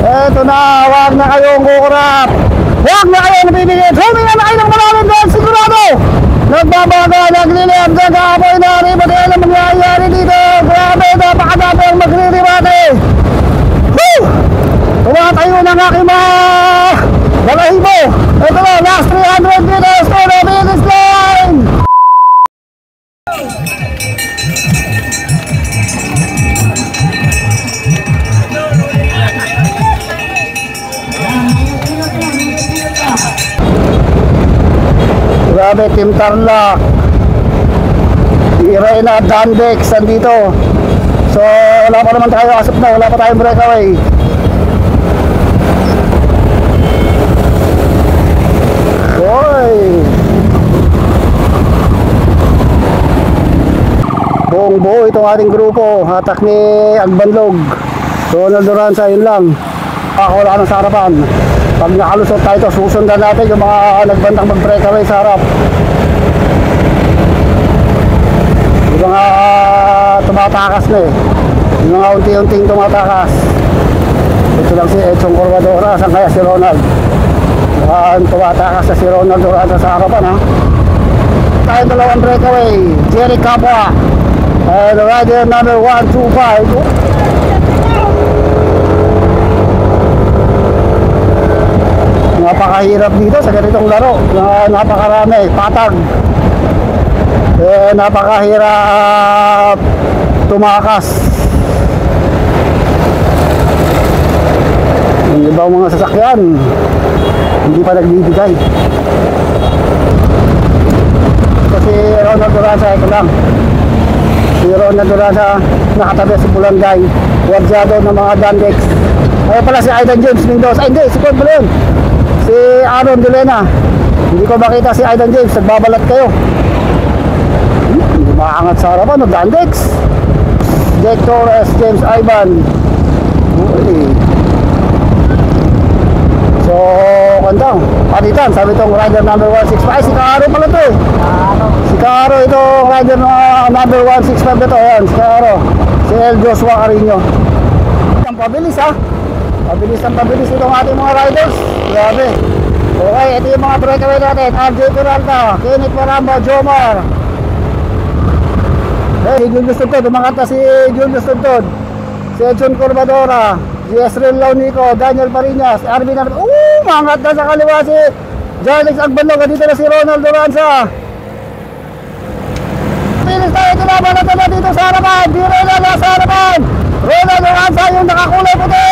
Eto na, huwag na kayong kukurap. Huwag na kayong nabibigit. Huminga na kayo ng maraming dahil sigurado. Nagbabaga, nagliliyab, nag-aapoy na rin. Pati alam mangyayari dito. Grabe, napakadami ang magriribate. Woo! Tumatayo ng aking mga balahibo. Ito na, last 300 meters to the finish line. Grabe, Team Tarlac, Irena, Dandex andito. So wala pa naman tayo asap na, wala pa tayong breakaway. Hoy, buong buo itong ating grupo. Hatak ni Agbanlog, Ronald Duranza, yun lang. Ako wala nang sa harapan. Pag nakalusot tayo ito, susundan natin yung mga nagbandang mag-breakaway sa harap. Yung mga tumatakas na eh. Yung mga unti-unting tumatakas. Ito lang si Edson Corvadora. Saan kaya si Ronald? Tumatakas na si Ronald Duranza sa harapan ha. Tayo dalawang breakaway. Jerry Capua and rider number 125. Napakahirap dito sa ganitong laro. Napakarami, patag. Napakahirap tumakas. Yung ibang mga sasakyan hindi pa nagbibigay. Kasi Ronald Duranza, ito lang. Si Ronald Duranza nakatabi si Bulangay. Wadyado ng mga Dandex. Kaya pala si Aidan James Mendoza. Ay hindi, si Paul Bulon. Si Aaron Delena. Hindi ko makita si Aidan James. Nagbabalat kayo. Hindi makaangat sa harapan. Dandex, Jack Torres, James Ivan. Uy. So kantang palitan. Sabi itong rider number 165. Ay si Caro pala ito eh. Si Caro itong rider number 165 ito. Ayan si Caro. Si El Joshua Carino. Ang pabilis ha. Pabilis itong ating mga riders. Grabe. Okay, ito yung mga breakaway natin. RJ Peralta, Kenneth Maramba, Jomar. Si Julius Tuntod, umakanta si Julius Tuntod. Si Edson Corvadora, si Esrel Launico, Daniel Parinas, Arvin Arvin. Mangat na sa kaliwa si Jarlex Agbanlog. Dito na si Ronald Duranza. Pinis tayo, tinaban natin na dito sa harapan. Di Ronald sa harapan. Ronald Duranza yung nakakulay puti.